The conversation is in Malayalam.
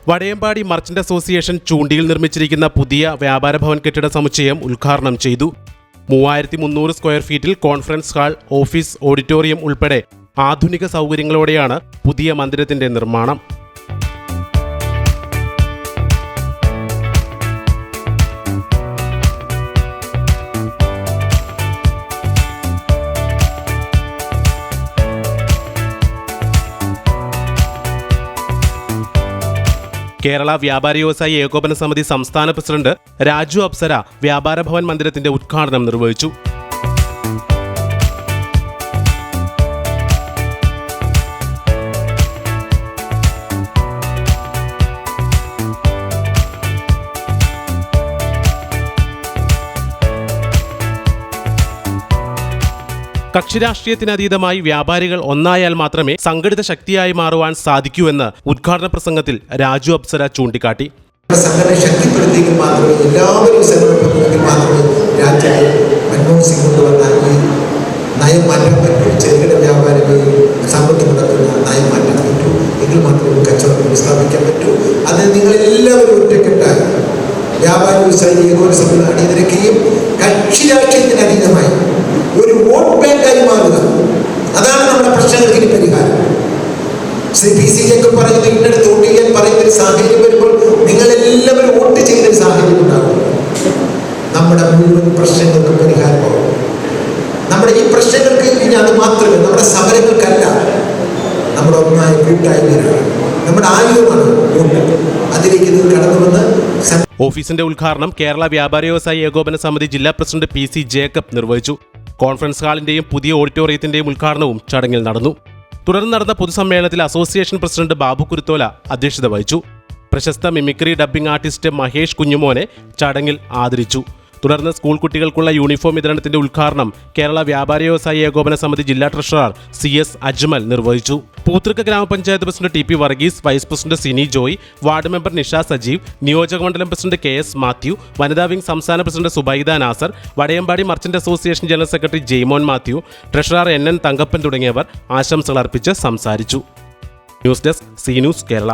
വടയമ്പാടി മർച്ചന്റ് അസോസിയേഷൻ ചൂണ്ടിയിൽ നിർമ്മിച്ചിരിക്കുന്ന പുതിയ വ്യാപാര ഭവൻ കെട്ടിട സമുച്ചയം ഉദ്ഘാടനം ചെയ്തു. 3300 സ്ക്വയർ ഫീറ്റിൽ കോൺഫറൻസ് ഹാൾ, ഓഫീസ്, ഓഡിറ്റോറിയം ഉൾപ്പെടെ ആധുനിക സൗകര്യങ്ങളോടെയാണ് പുതിയ മന്ദിരത്തിന്റെ നിർമ്മാണം. കേരള വ്യാപാരി വ്യവസായി ഏകോപന സമിതി സംസ്ഥാന പ്രസിഡന്റ് രാജു അപ്സര വ്യാപാര ഭവൻ മന്ദിരത്തിന്റെ ഉദ്ഘാടനം നിർവഹിച്ചു. കക്ഷിരാഷ്ട്രീയത്തിനതീതമായി വ്യാപാരികൾ ഒന്നായാൽ മാത്രമേ സംഘടിത ശക്തിയായി മാറുവാൻ സാധിക്കൂ എന്ന് ഉദ്ഘാടന പ്രസംഗത്തിൽ രാജു അപ്സര ചൂണ്ടിക്കാട്ടി. സംഘടന ശക്തിപ്പെടുത്തിയെങ്കിൽ മാത്രമേ, എല്ലാവരും സംഘടിപ്പിക്കുമെങ്കിൽ മാത്രമേ രാജ്യത്ത് മൻമോഹൻ സിംഗ് കൊണ്ടുവന്ന ഈ നയം മാറ്റാൻ പറ്റൂ. ചെറുകിട വ്യാപാരികൾ സമ്പത്ത് മുടക്കുന്ന നയം മാറ്റാൻ പറ്റൂ. എങ്കിൽ മാത്രമേ കച്ചവടം സ്ഥാപിക്കാൻ പറ്റൂ. അത് നിങ്ങളെല്ലാവരും ഒറ്റക്കെട്ടായി വ്യാപാരി വ്യവസായി ഏകോപന സമിതി അണിനിരക്കുകയും കക്ഷിരാഷ്ട്രീയത്തിന് അതീതമായി ഒരു വോട്ട് ബാങ്കായി മാറുക. അതാണ് നമ്മുടെ പ്രശ്നങ്ങൾക്ക് പരിഹാരം. ശ്രീ പി സി ജേക്കബ് പറയുന്നത് ഇന്നടത്ത് വോട്ട് ചെയ്യാൻ പറയുന്ന ഒരു സാഹചര്യം വരുമ്പോൾ നിങ്ങളെല്ലാവരും വോട്ട് ചെയ്യുന്നൊരു സാഹചര്യം ഉണ്ടാകും. നമ്മുടെ മുഴുവൻ പ്രശ്നങ്ങൾക്ക് പരിഹാരമാകും. നമ്മുടെ ഈ പ്രശ്നങ്ങൾക്ക് ഇനി അത് മാത്രമേ, നമ്മുടെ സമരങ്ങൾക്കല്ല, നമ്മുടെ ഒന്നായ കൂട്ടായ്മയാണ്, നമ്മുടെ ആയുധമാണ് വോട്ട്. അതിലേക്ക് ഇത് കടന്നുവന്ന് ഓഫീസിന്റെ ഉദ്ഘാടനം കേരള വ്യാപാരി വ്യവസായി ഏകോപന സമിതി ജില്ലാ പ്രസിഡന്റ് പി സി ജേക്കബ് നിർവഹിച്ചു. കോൺഫറൻസ് ഹാളിന്റെയും പുതിയ ഓഡിറ്റോറിയത്തിന്റെയും ഉദ്ഘാടനവും ചടങ്ങിൽ നടന്നു. തുടർന്ന് നടന്ന പൊതുസമ്മേളനത്തിൽ അസോസിയേഷൻ പ്രസിഡന്റ് ബാബു കുരുത്തോല അധ്യക്ഷത വഹിച്ചു. പ്രശസ്ത മിമിക്രി ഡബ്ബിംഗ് ആർട്ടിസ്റ്റ് മഹേഷ് കുഞ്ഞുമോനെ ചടങ്ങിൽ ആദരിച്ചു. തുടർന്ന് സ്കൂൾ കുട്ടികൾക്കുള്ള യൂണിഫോം വിതരണത്തിന്റെ ഉദ്ഘാടനം കേരള വ്യാപാരി വ്യവസായി ഏകോപന സമിതി ജില്ലാ ട്രഷറർ CS അജ്മൽ നിർവഹിച്ചു. പൂത്തൃക്ക ഗ്രാമപഞ്ചായത്ത് president TP Varghese, vice president Sini Joy, ward member Nisha Sajeev, നിയോജക മണ്ഡലം പ്രസിഡന്റ് KS മാത്യു, വനിതാ വിംഗ് സംസ്ഥാന president Subaida Nasar, Vadayampady merchant association general secretary Jaimon Mathew, treasurer NN Thankappan തുടങ്ങിയവർ ആശംസകൾ അർപ്പിച്ച് സംസാരിച്ചു. News desk, C news Kerala.